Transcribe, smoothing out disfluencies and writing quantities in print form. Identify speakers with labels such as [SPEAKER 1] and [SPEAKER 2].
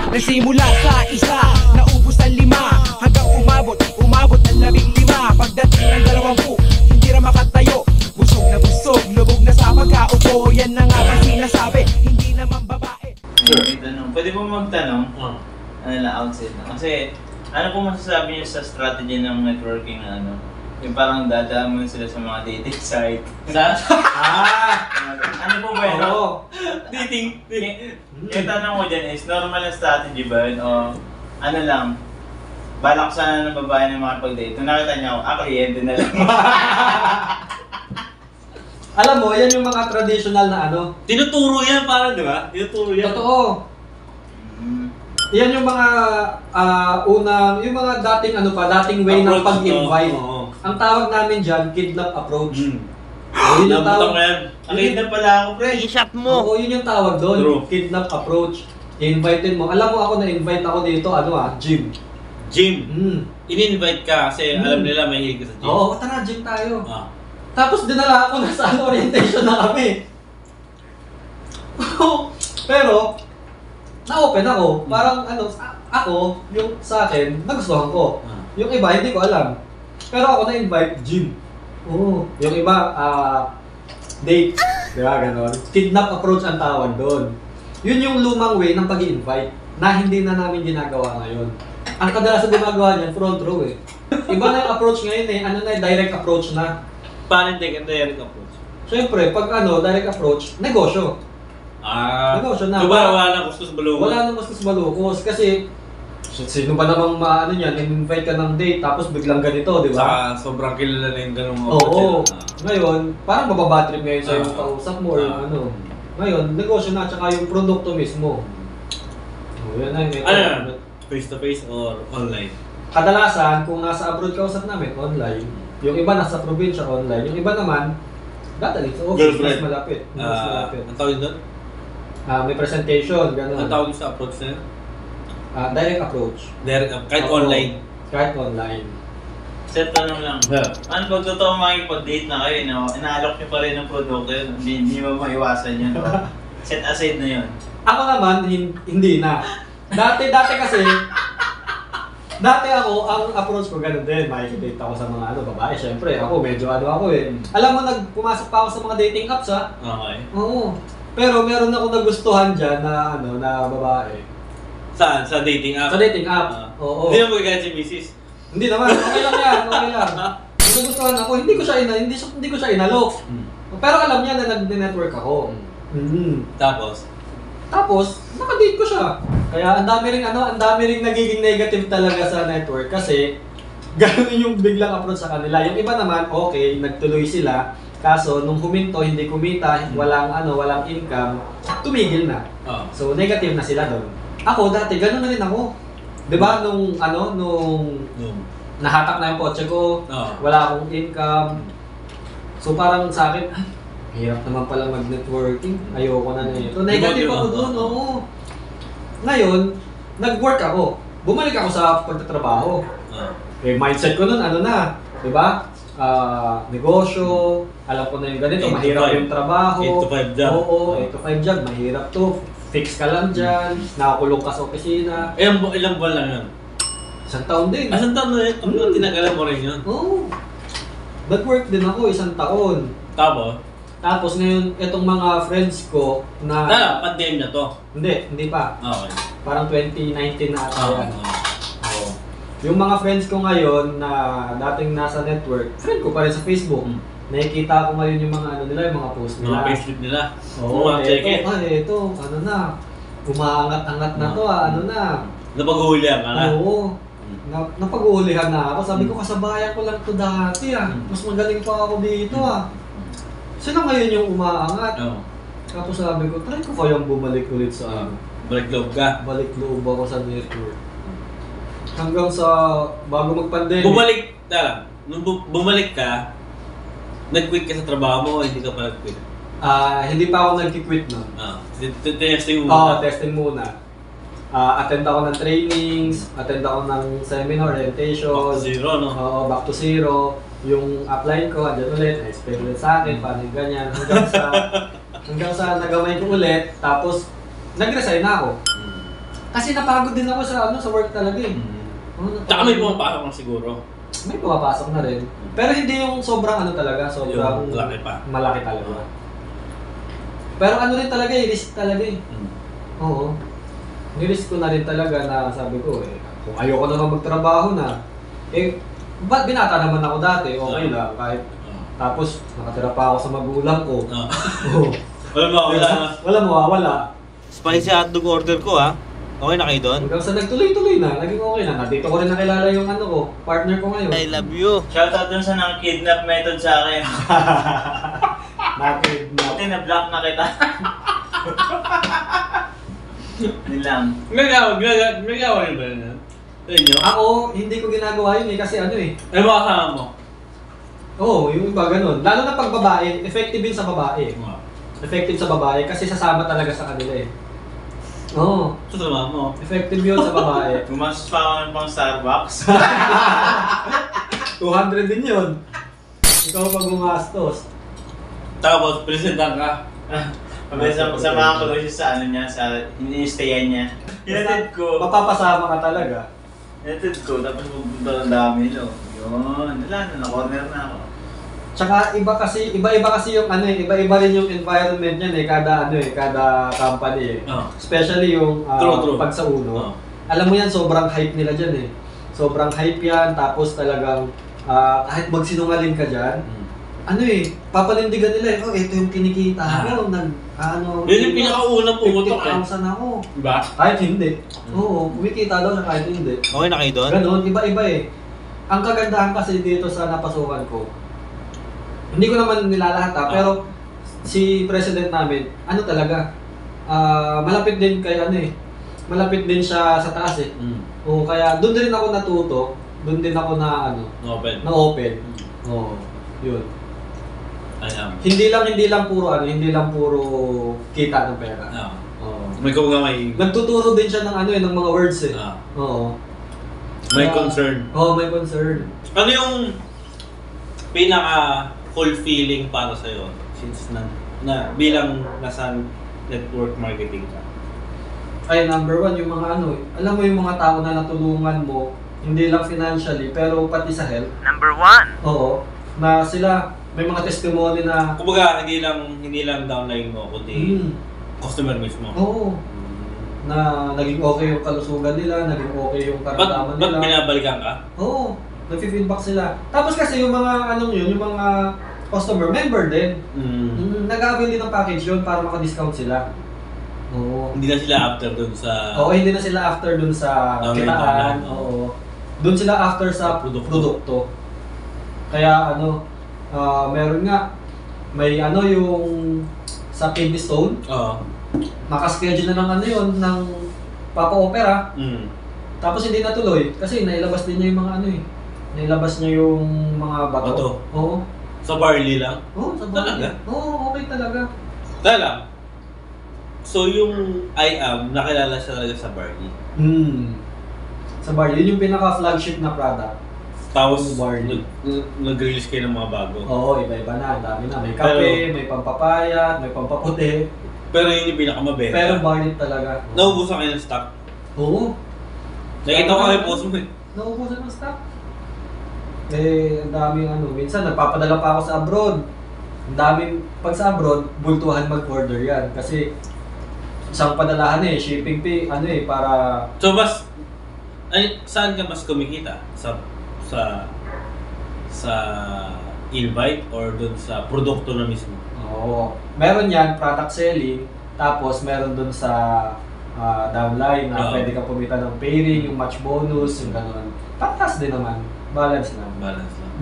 [SPEAKER 1] Nagsimula sa isa, naubos ang 5, hanggang umabot ng 15. Pagdating ng 20, hindi na makatayo. Busog na busog, lubog na sa pagkaupo. Yan na nga ba sinasabi, hindi naman babae.
[SPEAKER 2] Pwede po magtanong, ano lang, outside na. Kasi, ano po masasabi niyo sa strategy ng networking na ano? Yung parang dadaan mo sila sa mga dating site. Ano po ba yun? Dating. Yung tanong ko dyan is, normal na strategy ba yun? O ano lang, balak sana ng babae na makapag-date. Kung nakita niya ako, kliyente na lang.
[SPEAKER 3] Alam mo, yan yung mga traditional na ano.
[SPEAKER 4] Tinuturo yan parang, di ba? Tinuturo yan.
[SPEAKER 3] Totoo. Yan yung mga yung mga dating ano pa, dating way ng pag-invite. Ang tawag namin dyan, kidnap approach. Yun yung tawag.
[SPEAKER 2] Kidnap pala ako, pre.
[SPEAKER 1] I-shot mo.
[SPEAKER 3] Oo, yun yung tawag doon. Kidnap approach. Invitein mo. Alam mo ako na-invite ako dito, gym.
[SPEAKER 4] Gym? In-invite ka kasi alam nila may hilig ka sa gym.
[SPEAKER 3] Oo, tara, gym tayo. Tapos dinala ako na sa orientation na kami. Pero, na-open ako. Parang ako, yung sa akin, nagustuhan ko. Yung iba, hindi ko alam. Pero ako na-invite, gym. Oo. Yung iba, date. Diba, ganon. Kidnap approach ang tawag doon. Yun yung lumang way ng pag-i-invite na hindi na namin ginagawa ngayon. Ang kadalasan ginagawa niyan, front row eh. Iba na yung approach ngayon eh. Direct approach na.
[SPEAKER 4] Paano yung direct approach?
[SPEAKER 3] Siyempre, pag direct approach, negosyo. Negosyo na.
[SPEAKER 4] Diba, wala nang kustos balukos? Wala
[SPEAKER 3] nang kustos balukos kasi sino ba namang in-invite ka ng date tapos biglang ganito, di ba?
[SPEAKER 4] Saka sobrang kilala na yung ganung
[SPEAKER 3] Oo. Ngayon, parang mababatrip ngayon sa yung kausap mo or Ngayon, negosyo na, tsaka yung produkto mismo. Yan na yun.
[SPEAKER 4] Face-to-face or online?
[SPEAKER 3] Kadalasan, kung nasa abroad kausap namin, online. Yung iba nasa probinsya, online. Yung iba naman, dadalik sa office, mas malapit.
[SPEAKER 4] Ang tawag doon?
[SPEAKER 3] May presentation, gano'n.
[SPEAKER 4] Ang tawag sa approach na yun?
[SPEAKER 3] Direct approach.
[SPEAKER 4] Kahit online?
[SPEAKER 3] Kahit online.
[SPEAKER 2] Set tanong lang. Ano pag totoo makikipag-date na kayo, inaalok niyo pa rin ng produkto yun, hindi mo maiwasan yun. Set aside na yun.
[SPEAKER 3] Ako naman, hindi na. Dati kasi, ang approach ko ganun din. Makikidate ako sa mga babae. Siyempre, ako medyo ako eh. Alam mo, pumasok pa ako sa mga dating apps
[SPEAKER 4] Okay.
[SPEAKER 3] Oo. Pero meron ako nagustuhan dyan na na babae.
[SPEAKER 4] Saan? Sa dating app?
[SPEAKER 3] Sa dating app. Oo.
[SPEAKER 4] Hindi mo magagaya si Mrs.?
[SPEAKER 3] Hindi naman. Okay lang yan. Okay lang. Nagustuhan ako. Hindi ko siya inalok. Pero alam niya na nag-network ako. Tapos, nakadate ko siya. Kaya ang dami ring nagiging negative talaga sa network kasi gano'n yung biglang approach sa kanila. Yung iba naman, okay, nagtuloy sila. Kaso, nung huminto, hindi kumita, walang income, tumigil na. So, negative na sila doon. Ako, dati, gano'n na rin ako. Diba, nung nahatak na yung kotse ko, wala akong income. So, parang sa akin, hirap naman pala mag-networking. Ayoko na ito. Negative ako doon, oo. Ngayon, nag-work ako. Bumalik ako sa pagtatrabaho. Mindset ko nun, diba? Negosyo, alam ko na yung ganito, mahirap yung trabaho.
[SPEAKER 4] 8 to 5 job.
[SPEAKER 3] Oo, 8 to 5 job, mahirap to. Fix ka lang dyan, nakakulong ka sa opisina.
[SPEAKER 4] Ilang buwan lang yun?
[SPEAKER 3] Isang taon din.
[SPEAKER 4] Isang taon na yun? Tinagalan mo rin yun?
[SPEAKER 3] Oo. Nag-work din ako, isang taon. Tapos ngayon, itong mga friends ko na...
[SPEAKER 4] pandemic na to?
[SPEAKER 3] Hindi pa.
[SPEAKER 4] Okay.
[SPEAKER 3] Parang 2019 na ata yan. Yung mga friends ko ngayon na dating nasa network, friend ko pa rin sa Facebook. Nakikita ko ngayon yung mga nila, yung mga post nila.
[SPEAKER 4] Mga Facebook nila.
[SPEAKER 3] Oo, ito, umaangat-angat na to,
[SPEAKER 4] Napag-uulihan ka na?
[SPEAKER 3] Oo. Napag-uulihan na ako. Sabi ko, kasabayan ko lang to dati Mas magaling pa ako dito Sila ngayon yung umaangat. Tapos sabi ko, try ko kayang bumalik ulit sa
[SPEAKER 4] Balik loob ka?
[SPEAKER 3] Balik loob ako sa network. Hanggang sa bago mag-pandemic.
[SPEAKER 4] Nung bumalik ka, nag-quit ka sa trabaho mo o hindi ka pa nag-quit?
[SPEAKER 3] Hindi pa ako nag-quit nun.
[SPEAKER 4] Testing muna?
[SPEAKER 3] Testing muna. Attend ako ng trainings, attend ako ng seminar, orientation.
[SPEAKER 4] Back to zero, no?
[SPEAKER 3] Oo, back to zero. Yung upline ko, andyan ulit, na-explain ulit sa akin, paano yung ganyan. Hanggang sa nagamay ko ulit, tapos nag-resign na ako. Kasi napagod din ako sa sa work talaga eh.
[SPEAKER 4] Tsaka may pumapasok na siguro.
[SPEAKER 3] May pumapasok na rin. Pero hindi yung sobrang ano talaga, sobrang
[SPEAKER 4] Yung laki pa.
[SPEAKER 3] malaki talaga. Pero ano rin talaga eh, risk talaga eh. Oo. Nirisk ko na rin talaga na sabi ko eh, kung ayoko naman magtrabaho na, eh, ba't binata naman ako dati? Okay lang, kahit tapos nakatira pa ako sa magulang ko. Oo.
[SPEAKER 4] Wala mawawala na.
[SPEAKER 3] Wala mawawala.
[SPEAKER 4] Spicy hotdog order ko ha. Okay na kayo doon?
[SPEAKER 3] Hanggang sa nagtuloy-tuloy na, naging okay na. Nandito ko rin nakilala yung ano ko, partner ko ngayon.
[SPEAKER 4] I love you.
[SPEAKER 2] Shoutout dun sa nang kidnap method sa akin.
[SPEAKER 3] Nakid na.
[SPEAKER 2] Buti na-block na kita. Yun lang.
[SPEAKER 4] Nagawa niyo ba yun? Sa inyo?
[SPEAKER 3] Ako, hindi ko ginagawa yun eh, kasi ano eh.
[SPEAKER 4] Ano ba kasama mo?
[SPEAKER 3] Oo, yung iba ganun. Lalo na pag babae, effective yun sa babae. Effective sa babae kasi sasama talaga sa kanila eh. Oo,
[SPEAKER 4] Sa sama mo.
[SPEAKER 3] effective yun sa babae.
[SPEAKER 2] Gumastos pa ako ng pang Starbucks.
[SPEAKER 3] 200 din yun. Ikaw pag gumastos.
[SPEAKER 4] Tapos, presentan ka.
[SPEAKER 2] Mabilis sa mga ko siya sa ano niya, sa ini-stayan niya. Hinatid ko.
[SPEAKER 3] Mapapasama ka talaga.
[SPEAKER 2] Hinatid ko, tapos pupunta ng dami no. Yun, wala na, na-corner na ako.
[SPEAKER 3] Tsaka iba-iba kasi yung ano eh, iba-iba rin yung environment niyan eh, kada company eh. Especially yung
[SPEAKER 4] True.
[SPEAKER 3] pag sa uno. Alam mo yan, sobrang hype nila dyan eh. Sobrang hype yan, tapos talagang kahit magsinungaling ka dyan, ano eh, papanindigan nila eh, oh, ito yung kinikita ko,
[SPEAKER 4] Yun yung pinakaunang pumutok eh.
[SPEAKER 3] 50,000 ako.
[SPEAKER 4] Diba?
[SPEAKER 3] Kahit hindi. Oo, kumikita daw siya kahit hindi.
[SPEAKER 4] Okay na kayo doon?
[SPEAKER 3] Ganon, iba-iba eh. Ang kagandahan kasi dito sa napasukan ko, hindi ko naman nilalahat pero si president namin, ano talaga, malapit din kay ano eh, malapit din siya sa taas eh. Oo, kaya doon din ako natuto, doon din ako na ano, na open. Oo, yun. Hindi lang puro kita ng pera. Oo.
[SPEAKER 4] May may...
[SPEAKER 3] Nagtuturo din siya ng ano eh, ng mga words eh. Oo.
[SPEAKER 4] May concern.
[SPEAKER 3] Oo, may concern.
[SPEAKER 4] Ano yung pinaka-fulfilling para sa'yo since na bilang nasa network marketing ka?
[SPEAKER 3] Ay, number one, yung mga ano, alam mo yung mga tao na natulungan mo, hindi lang financially, pero pati sa health.
[SPEAKER 2] Number one!
[SPEAKER 3] Oo. Na sila, may mga testimony na...
[SPEAKER 4] Kumbaga, hindi lang downline mo, kundi customer mismo.
[SPEAKER 3] Oo. Na naging okay yung kalusugan nila, naging okay yung karamdaman nila.
[SPEAKER 4] Ba't binabalikan ka?
[SPEAKER 3] Oo. Nag-feedback sila. Tapos kasi yung mga anong yun, yung mga customer, member din. Nag-avail din ng package yun para maka-discount sila. Oo.
[SPEAKER 4] Hindi na sila after dun sa...
[SPEAKER 3] Oo, hindi na sila after dun sa kitaan. Oo. Dun sila after sa produkto. Kaya ano, meron nga, may ano yung sa kidney stone.
[SPEAKER 4] Oo.
[SPEAKER 3] Naka-schedule na ng ano yun, ng papa-opera. Tapos hindi natuloy kasi nailabas din niya yung mga ano eh. Nailabas niya yung mga bato. Oo.
[SPEAKER 4] Sa barley lang?
[SPEAKER 3] Oo, sa barley.
[SPEAKER 4] Talaga?
[SPEAKER 3] Oo, okay talaga.
[SPEAKER 4] Talaga? So yung I Am, nakilala siya talaga sa barley?
[SPEAKER 3] Sa barley, yun yung pinaka-flagship na product.
[SPEAKER 4] Tapos
[SPEAKER 3] barley.
[SPEAKER 4] nag-release kayo ng mga bago?
[SPEAKER 3] Oo, iba-iba na. Ang dami na. May kape, may pampapayat, may pampaputi.
[SPEAKER 4] Pero yun yung pinakamabenta?
[SPEAKER 3] Pero barley talaga.
[SPEAKER 4] Naubusan kayo ng stock?
[SPEAKER 3] Oo.
[SPEAKER 4] Nakita ko kayo post mo eh.
[SPEAKER 3] Naubusan ng stock. Eh, ang daming ano. Minsan, nagpapadala pa ako sa abroad. Ang daming, pag sa abroad, bultuhan mag-order yan. Kasi, isang padalahan eh, shipping fee, ano eh, para...
[SPEAKER 4] So, saan ka mas kumikita? Sa invite or dun sa produkto na mismo?
[SPEAKER 3] Oo. Meron yan, product selling. Tapos, meron dun sa downline na pwede ka pumita ng pairing, yung match bonus, yung gano'n. Patas din naman. Balance lang.
[SPEAKER 4] Balance lang.